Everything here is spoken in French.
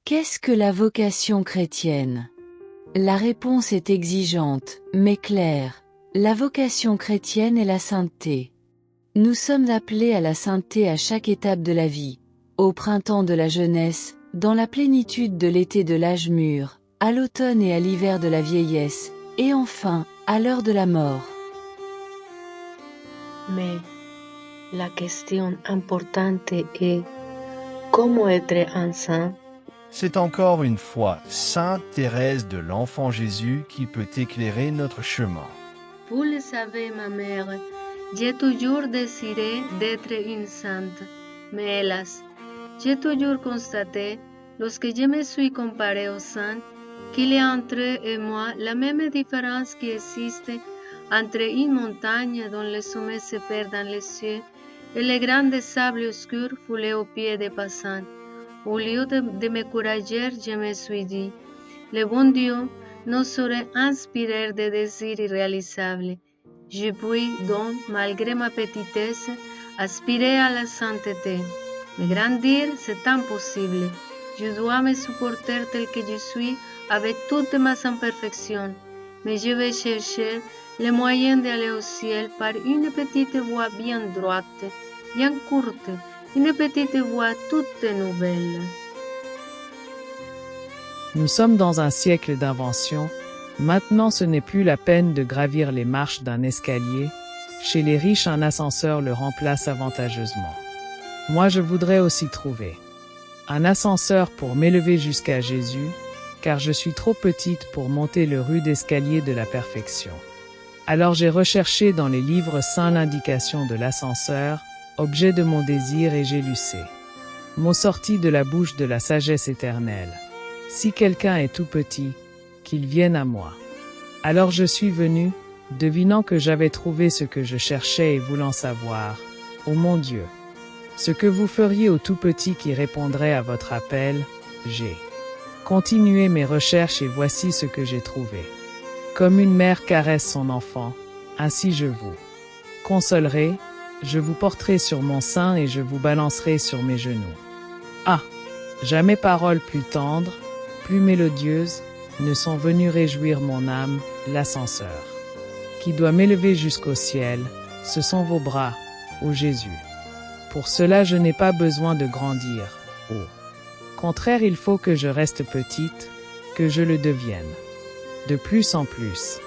Qu'est-ce que la vocation chrétienne? La réponse est exigeante, mais claire. La vocation chrétienne est la sainteté. Nous sommes appelés à la sainteté à chaque étape de la vie. Au printemps de la jeunesse, dans la plénitude de l'été de l'âge mûr, à l'automne et à l'hiver de la vieillesse, et enfin, à l'heure de la mort. Mais la question importante est comment être un saint? C'est encore une fois Sainte Thérèse de l'Enfant Jésus qui peut éclairer notre chemin. Vous le savez, ma mère, j'ai toujours désiré d'être une sainte, mais hélas, j'ai toujours constaté, lorsque je me suis comparée aux saints, qu'il y a entre eux et moi la même différence qui existe entre une montagne dont le sommet se perd dans les cieux et les grands sables obscurs foulés aux pieds des passants. Au lieu de m'encourager, je me suis dit, le bon Dieu nous saurait inspirer des désirs irréalisables. Je puis donc, malgré ma petitesse, aspirer à la sainteté. Mais grandir, c'est impossible. Je dois me supporter tel que je suis, avec toutes mes imperfections. Mais je vais chercher les moyens d'aller au ciel par une petite voie bien droite, bien courte, une petite voie toute nouvelle. Nous sommes dans un siècle d'invention. Maintenant, ce n'est plus la peine de gravir les marches d'un escalier. Chez les riches, un ascenseur le remplace avantageusement. Moi, je voudrais aussi trouver un ascenseur pour m'élever jusqu'à Jésus, car je suis trop petite pour monter le rude escalier de la perfection. Alors j'ai recherché dans les livres saints l'indication de l'ascenseur, objet de mon désir, et j'ai lu ces mots sortis de la bouche de la sagesse éternelle. Si quelqu'un est tout petit, qu'il vienne à moi. Alors je suis venu, devinant que j'avais trouvé ce que je cherchais et voulant savoir, ô mon Dieu, ce que vous feriez au tout petit qui répondrait à votre appel. J'ai continué mes recherches et voici ce que j'ai trouvé. Comme une mère caresse son enfant, ainsi je vous consolerai, je vous porterai sur mon sein et je vous balancerai sur mes genoux. Ah! Jamais paroles plus tendres, plus mélodieuses, ne sont venues réjouir mon âme, l'ascenseur qui doit m'élever jusqu'au ciel, ce sont vos bras, ô Jésus. Pour cela je n'ai pas besoin de grandir, au contraire il faut que je reste petite, que je le devienne. De plus en plus.